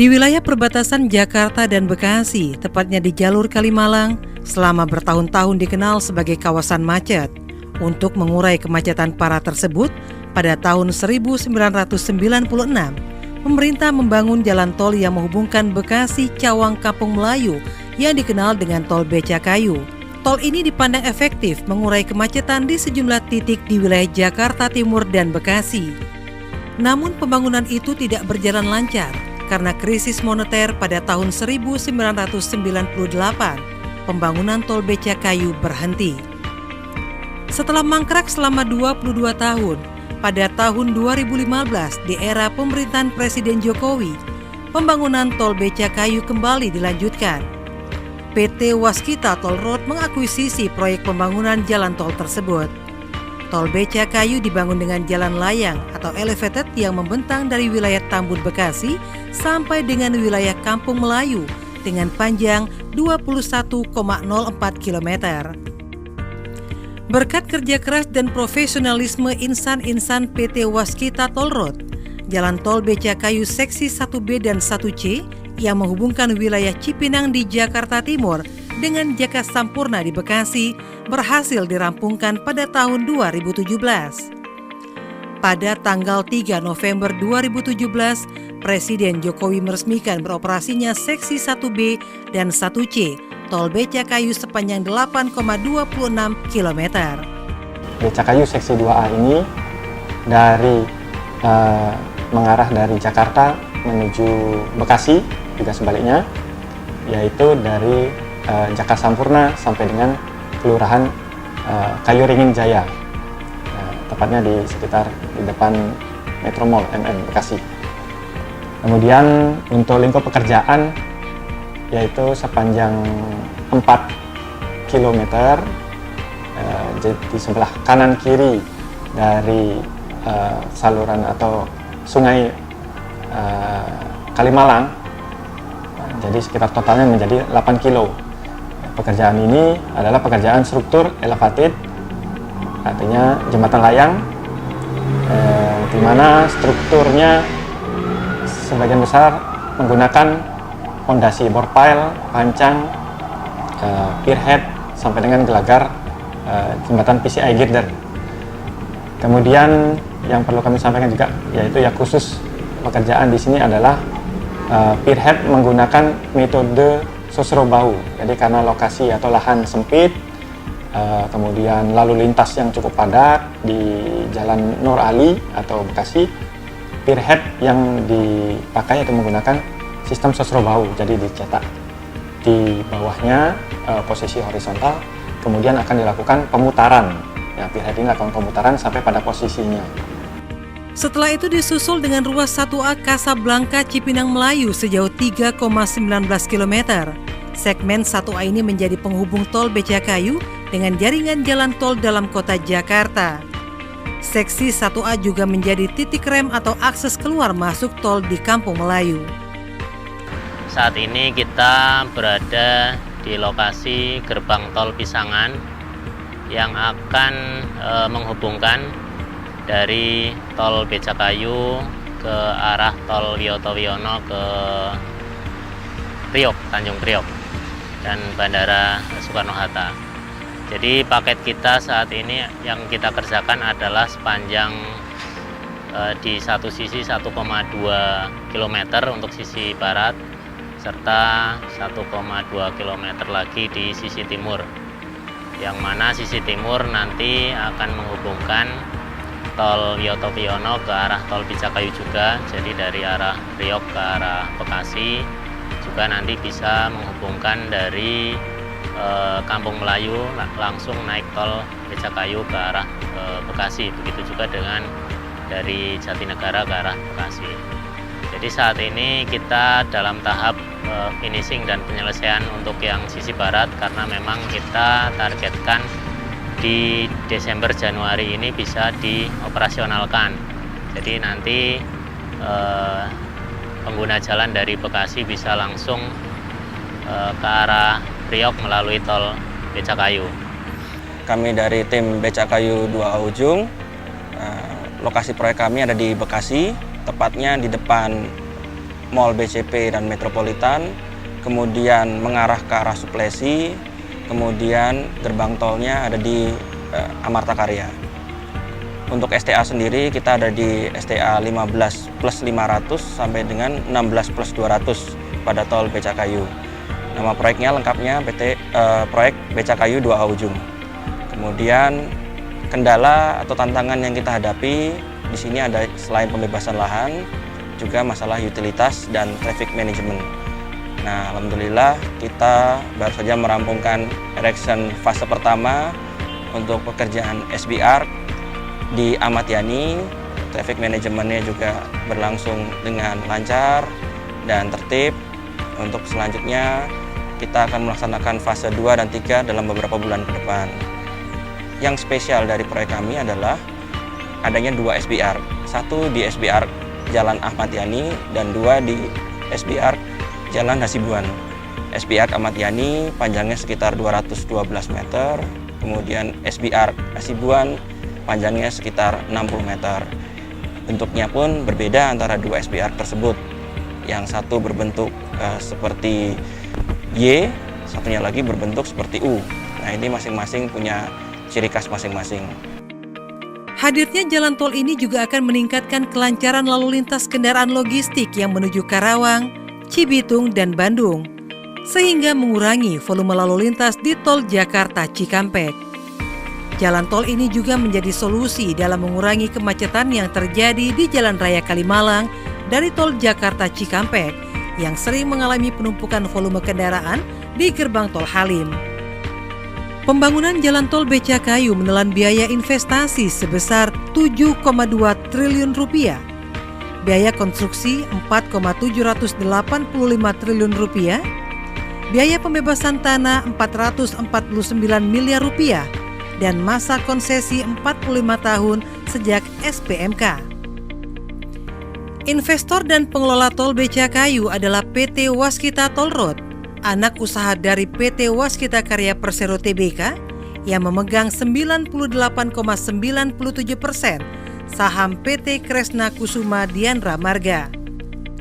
Di wilayah perbatasan Jakarta dan Bekasi, tepatnya di jalur Kalimalang, selama bertahun-tahun dikenal sebagai kawasan macet. Untuk mengurai kemacetan parah tersebut, pada tahun 1996, pemerintah membangun jalan tol yang menghubungkan Bekasi Cawang Kampung Melayu yang dikenal dengan Tol Becakayu. Tol ini dipandang efektif mengurai kemacetan di sejumlah titik di wilayah Jakarta Timur dan Bekasi. Namun pembangunan itu tidak berjalan lancar karena krisis moneter pada tahun 1998. Pembangunan Tol Becakayu berhenti. Setelah mangkrak selama 22 tahun, pada tahun 2015 di era pemerintahan Presiden Jokowi, pembangunan Tol Becakayu kembali dilanjutkan. PT Waskita Toll Road mengakuisisi proyek pembangunan jalan tol tersebut. Tol Becakayu dibangun dengan jalan layang atau elevated yang membentang dari wilayah Tambun Bekasi sampai dengan wilayah Kampung Melayu dengan panjang 21,04 km. Berkat kerja keras dan profesionalisme insan-insan PT Waskita Toll Road, jalan tol Becakayu seksi 1B dan 1C yang menghubungkan wilayah Cipinang di Jakarta Timur dengan Jaka Sampurna di Bekasi berhasil dirampungkan pada tahun 2017. Pada tanggal 3 November 2017, Presiden Jokowi meresmikan beroperasinya seksi 1B dan 1C Tol Becakayu sepanjang 8,26 km. Becakayu seksi 2A ini mengarah dari Jakarta menuju Bekasi, juga sebaliknya, yaitu dari Jaka Sampurna sampai dengan Kelurahan Kayu Ringin Jaya, tepatnya di sekitar di depan Metro Mall MM Bekasi. Kemudian untuk lingkup pekerjaan yaitu sepanjang 4 km, di sebelah kanan kiri dari saluran atau sungai Kalimalang, jadi sekitar totalnya menjadi 8 kilo. Pekerjaan ini adalah pekerjaan struktur elevated, artinya jembatan layang, di mana strukturnya sebagian besar menggunakan fondasi bore pile, pancang, pierhead sampai dengan gelagar jembatan PCI girder. Kemudian yang perlu kami sampaikan juga yaitu ya khusus pekerjaan di sini adalah pierhead menggunakan metode sosro bahu. Jadi karena lokasi atau lahan sempit, kemudian lalu lintas yang cukup padat di Jalan Nur Ali atau Bekasi, pierhead yang dipakai atau menggunakan sistem sosro bahu. Jadi dicetak di bawahnya posisi horizontal, kemudian akan dilakukan pemutaran. Ya, pierhead ini lakukan pemutaran sampai pada posisinya. Setelah itu disusul dengan ruas 1A Kasablanka Cipinang Melayu sejauh 3,19 km. Segmen 1A ini menjadi penghubung Tol Becakayu dengan jaringan jalan tol dalam kota Jakarta. Seksi 1A juga menjadi titik rem atau akses keluar masuk tol di Kampung Melayu. Saat ini kita berada di lokasi gerbang tol Pisangan yang akan menghubungkan dari Tol Becakayu ke arah Tol Wiyoto Wiono ke Priok, Tanjung Priok, dan Bandara Soekarno-Hatta. Jadi paket kita saat ini yang kita kerjakan adalah sepanjang di satu sisi 1,2 km untuk sisi barat, serta 1,2 km lagi di sisi timur, yang mana sisi timur nanti akan menghubungkan Tol Wiyoto Wiono ke arah Tol Becakayu juga. Jadi dari arah Priok ke arah Bekasi juga nanti bisa menghubungkan dari Kampung Melayu langsung naik Tol Becakayu ke arah Bekasi. Begitu juga dengan dari Jatinegara ke arah Bekasi. Jadi saat ini kita dalam tahap finishing dan penyelesaian untuk yang sisi barat, karena memang kita targetkan di Desember Januari ini bisa dioperasionalkan. Jadi nanti pengguna jalan dari Bekasi bisa langsung ke arah Priok melalui Tol Becakayu. Kami dari tim Becakayu 2A Ujung, lokasi proyek kami ada di Bekasi, tepatnya di depan Mall BCP dan Metropolitan, kemudian mengarah ke arah Suplesi, kemudian gerbang tolnya ada di Amarta Karya. Untuk STA sendiri kita ada di STA 15+500 sampai dengan 16+200 pada tol Becakayu. Nama proyeknya lengkapnya proyek Becakayu 2A Ujung. Kemudian kendala atau tantangan yang kita hadapi di sini ada selain pembebasan lahan, juga masalah utilitas dan traffic management. Nah, alhamdulillah kita baru saja merampungkan erection fase pertama untuk pekerjaan SBR di Ahmad Yani. Traffic manajemennya juga berlangsung dengan lancar dan tertib. Untuk selanjutnya kita akan melaksanakan fase 2 dan 3 dalam beberapa bulan ke depan. Yang spesial dari proyek kami adalah adanya 2 SBR. Satu di SBR Jalan Ahmad Yani dan 2 di SBR Jalan Hasibuan. SBR Ahmad Yani panjangnya sekitar 212 meter, kemudian SBR Hasibuan panjangnya sekitar 60 meter. Bentuknya pun berbeda antara 2 SBR tersebut. Yang satu berbentuk seperti Y, satunya lagi berbentuk seperti U. Nah, ini masing-masing punya ciri khas masing-masing. Hadirnya jalan tol ini juga akan meningkatkan kelancaran lalu lintas kendaraan logistik yang menuju Karawang, Cibitung, dan Bandung, sehingga mengurangi volume lalu lintas di tol Jakarta Cikampek. Jalan tol ini juga menjadi solusi dalam mengurangi kemacetan yang terjadi di Jalan Raya Kalimalang dari tol Jakarta Cikampek yang sering mengalami penumpukan volume kendaraan di gerbang tol Halim. Pembangunan jalan tol Becakayu menelan biaya investasi sebesar 7,2 triliun rupiah. Biaya konstruksi 4,785 triliun rupiah. Biaya pembebasan tanah 449 miliar rupiah dan masa konsesi 45 tahun sejak SPMK. Investor dan pengelola tol Becakayu adalah PT Waskita Toll Road, anak usaha dari PT Waskita Karya Persero Tbk yang memegang 98,97% saham PT Kresna Kusuma Diandra Marga.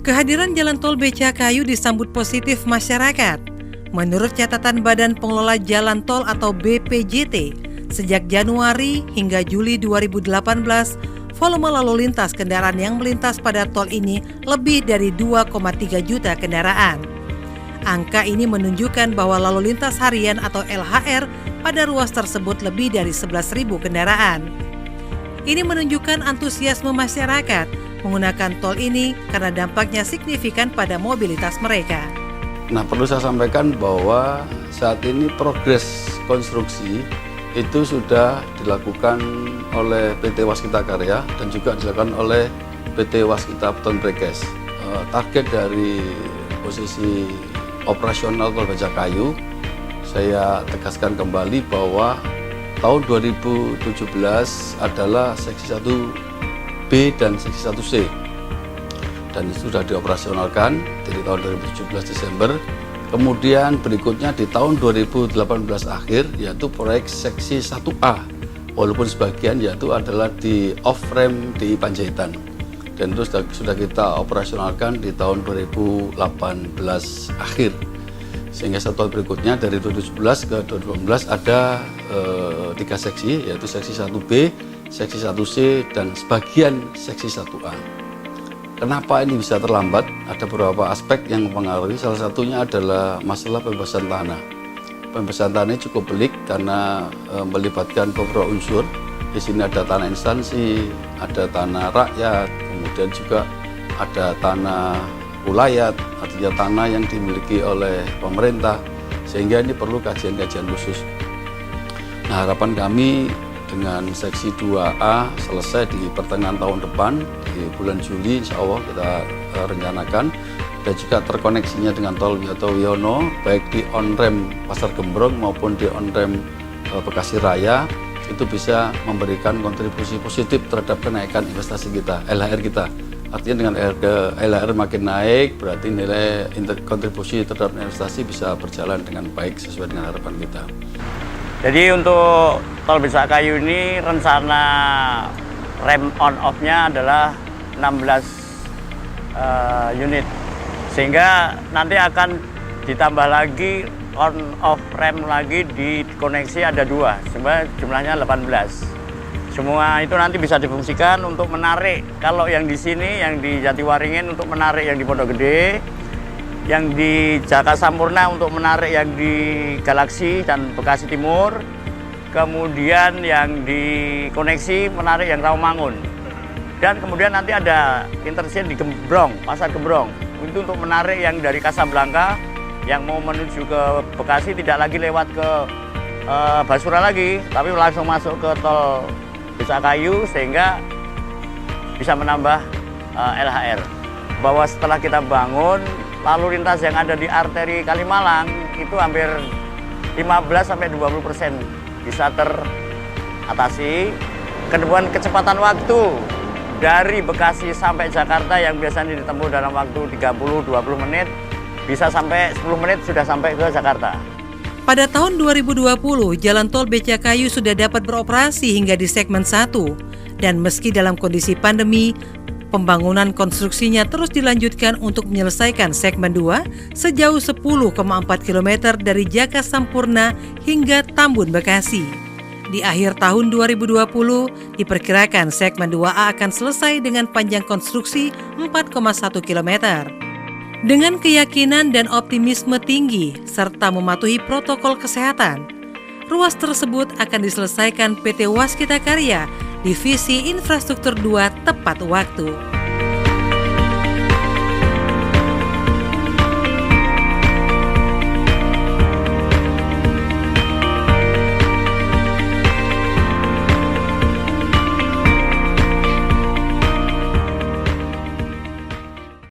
Kehadiran jalan tol Becakayu disambut positif masyarakat. Menurut catatan Badan Pengelola Jalan Tol atau BPJT, sejak Januari hingga Juli 2018, volume lalu lintas kendaraan yang melintas pada tol ini lebih dari 2,3 juta kendaraan. Angka ini menunjukkan bahwa lalu lintas harian atau LHR pada ruas tersebut lebih dari 11.000 kendaraan. Ini menunjukkan antusiasme masyarakat menggunakan tol ini karena dampaknya signifikan pada mobilitas mereka. Nah, perlu saya sampaikan bahwa saat ini progres konstruksi itu sudah dilakukan oleh PT Waskita Karya dan juga dilakukan oleh PT Waskita Beton Prekes. Target dari posisi operasional tol Becakayu, saya tegaskan kembali bahwa tahun 2017 adalah seksi 1B dan seksi 1C. Dan itu sudah dioperasionalkan dari tahun 2017 Desember. Kemudian berikutnya di tahun 2018 akhir yaitu proyek seksi 1A, walaupun sebagian yaitu adalah di off-ramp di Panjaitan. Dan itu sudah kita operasionalkan di tahun 2018 akhir. Sehingga satu tahun berikutnya dari 2017 ke 2018 ada 3 seksi, yaitu seksi 1B, seksi 1C, dan sebagian seksi 1A. Kenapa ini bisa terlambat? Ada beberapa aspek yang mempengaruhi. Salah satunya adalah masalah pembebasan tanah. Pembebasan tanah ini cukup pelik karena melibatkan beberapa unsur. Di sini ada tanah instansi, ada tanah rakyat, kemudian juga ada tanah ulayat, artinya tanah yang dimiliki oleh pemerintah. Sehingga ini perlu kajian-kajian khusus. Nah, harapan kami dengan seksi 2A selesai di pertengahan tahun depan, di bulan Juli insya Allah kita rencanakan, dan juga terkoneksinya dengan tol Wiyoto Wiono, baik di on-ramp Pasar Gembrong maupun di on-ramp Bekasi Raya, itu bisa memberikan kontribusi positif terhadap kenaikan investasi kita, LHR kita. Artinya dengan LHR makin naik, berarti nilai kontribusi terhadap investasi bisa berjalan dengan baik sesuai dengan harapan kita. Jadi untuk tol Becakayu ini rencana rem on off-nya adalah 16 unit Sehingga nanti akan ditambah lagi on off ramp lagi, di koneksi ada 2, sebenarnya jumlahnya 18. Semua itu nanti bisa difungsikan untuk menarik, kalau yang di sini, yang di Jatiwaringin untuk menarik yang di Pondok Gede, yang di Jaka Sampurna untuk menarik yang di Galaksi dan Bekasi Timur, kemudian yang di koneksi menarik yang Rawamangun. Dan kemudian nanti ada interchange di Gembrong, Pasar Gembrong, itu untuk menarik yang dari Kasablanka yang mau menuju ke Bekasi, tidak lagi lewat ke Basura lagi, tapi langsung masuk ke tol Becakayu, sehingga bisa menambah LHR. Bahwa setelah kita bangun, lalu lintas yang ada di arteri Kalimalang itu hampir 15-20% bisa teratasi. Kemudian kecepatan waktu dari Bekasi sampai Jakarta yang biasanya ditempuh dalam waktu 30-20 menit, bisa sampai 10 menit sudah sampai ke Jakarta. Pada tahun 2020, Jalan Tol Becakayu sudah dapat beroperasi hingga di segmen 1. Dan meski dalam kondisi pandemi, pembangunan konstruksinya terus dilanjutkan untuk menyelesaikan segmen 2 sejauh 10,4 km dari Jaka Sampurna hingga Tambun, Bekasi. Di akhir tahun 2020, diperkirakan segmen 2A akan selesai dengan panjang konstruksi 4,1 km. Dengan keyakinan dan optimisme tinggi serta mematuhi protokol kesehatan, ruas tersebut akan diselesaikan PT Waskita Karya Divisi Infrastruktur 2 tepat waktu.